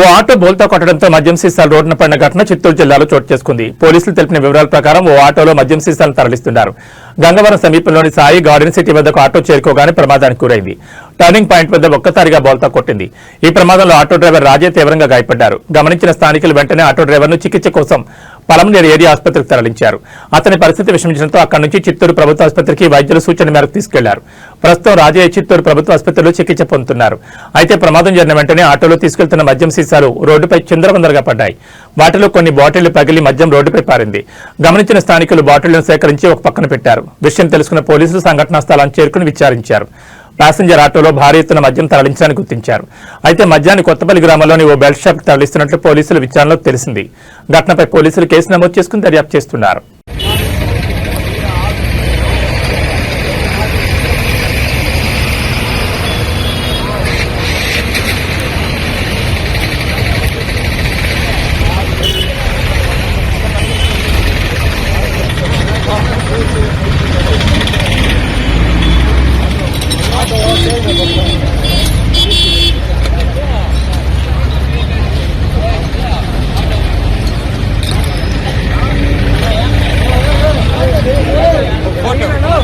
ఓ auto బోల్తా కొట్టడంతో మద్యం సీసాలు రోడ్డున పడిన ఘటన చిత్తూరు జిల్లాలో చోటు చేసుకుంది. పోలీసులు తెలిపిన వివరాల ప్రకారం ఓ ఆటోలో మద్యం సీసాలను తరలిస్తున్నారు. గంగవరం సమీపంలోని సాయి గార్డెన్ సిటీ వద్దకు ఆటో చేరుకోగానే ప్రమాదానికి గురైంది. టర్నింగ్ పాయింట్ వద్ద ఒక్కసారిగా బోల్తా కొట్టింది. ఈ ప్రమాదంలో ఆటో డ్రైవర్ రాజే తీవ్రంగా గాయపడ్డారు. గమనించిన స్థానికులు వెంటనే ఆటో డ్రైవర్ను చికిత్స కోసం పలమనేరు ఏరియా ఆసుపత్రికి తరలించారు. అతని పరిస్థితి విషమించడంతో అక్కడి నుంచి చిత్తూరు ప్రభుత్వ ఆసుపత్రికి వైద్యుల సూచన మేరకు తీసుకెళ్లారు. ప్రస్తుతం రాజయ్య చిత్తూరు ప్రభుత్వ ఆసుపత్రిలో చికిత్స పొందుతున్నారు. అయితే ప్రమాదం జరిగిన వెంటనే ఆటోలో తీసుకెళ్తున్న మద్యం సీసాలు రోడ్డుపై చిందరవందరగా పడ్డాయి. వాటిలో కొన్ని బాటిళ్లు పగిలి మద్యం రోడ్డుపై పారింది. గమనించిన స్థానికులు బాటిళ్లను సేకరించి ఒక పక్కన పెట్టారు. విషయం తెలుసుకున్న పోలీసులు సంఘటనా స్థలాన్ని చేరుకుని విచారించారు. ప్యాసింజర్ ఆటోలో భారీ ఎత్తున మద్యం తరలించాలని గుర్తించారు. అయితే మద్యాన్ని కొత్తపల్లి గ్రామంలోని ఓ బెల్ట్ షాప్ కు తరలిస్తున్నట్లు పోలీసుల విచారణలో తెలిసింది. ఘటనపై పోలీసులు కేసు నమోదు చేసుకుని దర్యాప్తు చేస్తున్నారు.